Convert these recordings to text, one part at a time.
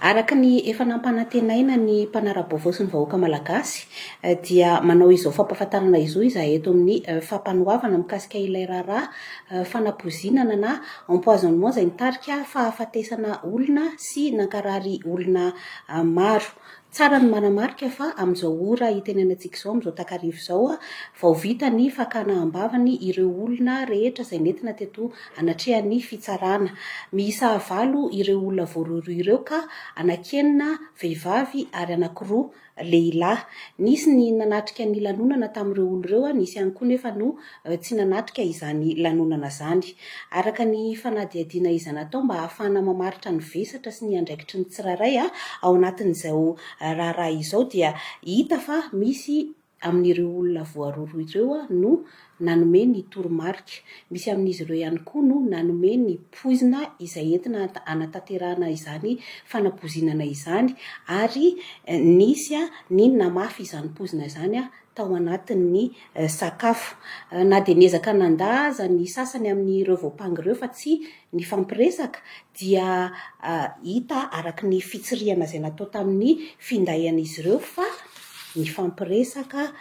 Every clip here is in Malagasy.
Araka ny efa nampanantenaina ny mpanara-baovao sy ny vahoaka malagasy dia manao izao fampahafantarana izao izahay eto amin'ny fampanohavana mikasika ilay raharaha fanapozinana na empoisonnement izay nitarika fahafatesana olona sy nankarary olona maro. Tsara ny manamarika fa amin'izao ora itenenantsika izao amin'izao takarivo izao vao vita ny fakana ambavany ireo olona rehetra izay nentina teto anatrehan'ny fitsarana. Miisa 9 ireo olona voarohirohy ireo ka anakenina vehivavy ary anankiroa lehilahy. Nisy ny nanatrika ny lanonana tamin'ireo olona ireo, nisy ihany koa nefa no tsy nanatrika izany lanonana izany. Araka ny fanadihadiana izay natao mba ahafahana mamaritra ny vesatra sy ny andraikitry ny tsirairay ao anatin'izao raharaha izao dia hita fa misy amin'ireo olona voarohirohy ireo no nanome ny toromarika. Misy amin'izy ireo ihany koa no nanome ny poizina izay entina anatanterahana izany fanapozinana izany, ary nisy ny namafy izany poizina izany tao anatin'ny sakafo. Na dia niezaka nandaza ny sasany amin'ireo voapangy ireo fa tsy ny fampiresaka dia hita araka ny fitsirihana izay natao tamin'ny findahian'izy ireo fa ny fampiresaka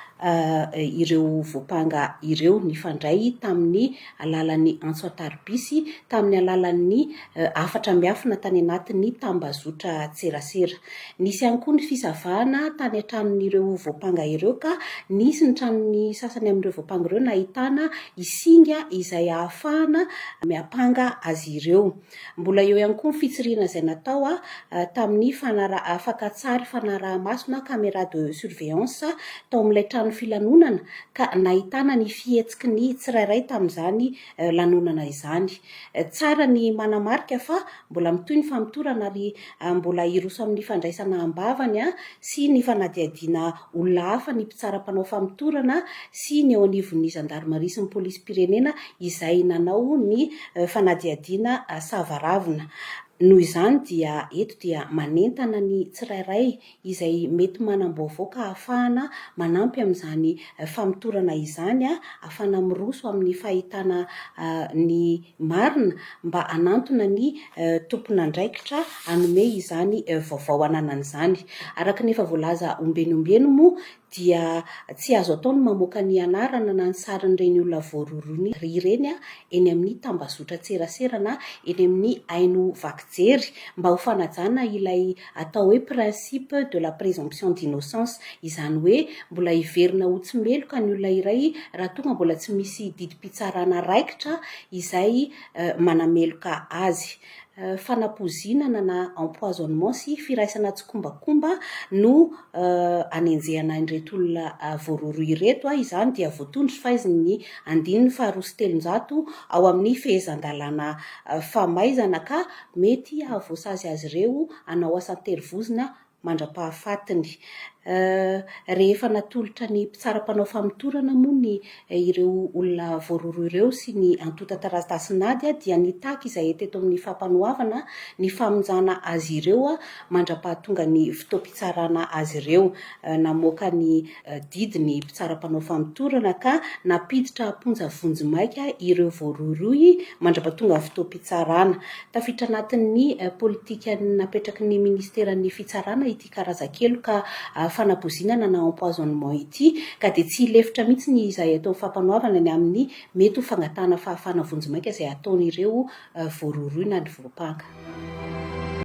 ireo voapanga ireo nifandray tamin'ny alalan'ny antso ataribisy, tamin'ny alalan'ny afatra miafina tany anatin'ny tambazotra tserasera. Nisy ihany koa ny fisavahana tany an-tranon'ireo voapanga ireo ka nisy ny tranon'ny sasany amin'ireo voapanga ireo nahitana isinga izay ahafahana miapanga azy ireo. Mbola eo ihany koa ny fitsirihana izay natao tamin'ny fakantsary fanaraha-masona caméra de surveillance tao amin'ilay trano filanonana ka nahitana ny fihetsiky ny tsirairay tamin'izany lanonana izany. Tsara ny manamarika fa mbola mitohy ny famitorana ary mbola iroso amin'ny fandraisana ambavany sy ny fanadihadiana olona hafa ny mpitsara-panao famitorana sy ny eo anivon'ny zandarmaria sy ny polisy-pirenena izay nanao ny fanadihadiana savaravina. Noho izany dia eto dia manentana ny tsirairay izay mety manam-baovao ka ahafahana manampy amin'izany famitorana izany, ahafahana miroso amin'ny fahitana ny marina mba hanantona ny tompon'andraikitra hanome izany vaovao ananan'izany. Araka ny efa voalaza ombenombeno moa dia tsy azo atao ny mamoaka ny anarana na ny sarin'ireny olona voarohirohy ireny eny amin'ny tambazotra tserasera na eny amin'ny haino vakijery mba ho fanajana ilay atao hoe principe de la présomption d'innocence, izany hoe mbola hiverina ho tsy meloka ny olona iray raha tonga mbola tsy misy didim-pitsarana raikitra izay manameloka azy. Fanapozinana na empoisonnement sy firaisana tsokombakomba no anenjehana ireto olona voarohirohy ireto. Izany dia voatondry fahaiziny 2/7 ao amin'ny fehezan-dalàna famaizana ka mety ahavoasazy azy ireo hanao asa terivozina mandra-pahafatiny. Rehefa natolotra ny mpitsara-panao famitorana moa ny ireo olona voarohirohy ireo sy ny antota taratasy-nady dia nitaky izay teto amin'ny fampanohavana ny famonjana azy ireo mandra-pahatonga ny fotoam-pitsarana azy ireo. Namoaka ny didiny mpitsara-panao famitorana ka napiditra amponja vonjimaika ireo voarohirohy mandra-pahatonga ny fotoam-pitsarana. Tafiditra anatin'ny politika napetraky ny ministeran'ny fitsarana ity karazan-kelo ka fanapozinana na empoisonnement ity, ka dia tsy lefitra mihitsy ny izay atao fampanohavana ny amin'ny mety ho fangatahana fahafahana vonjimaika izay ataon'ireo voarohirohy na ny voapanga.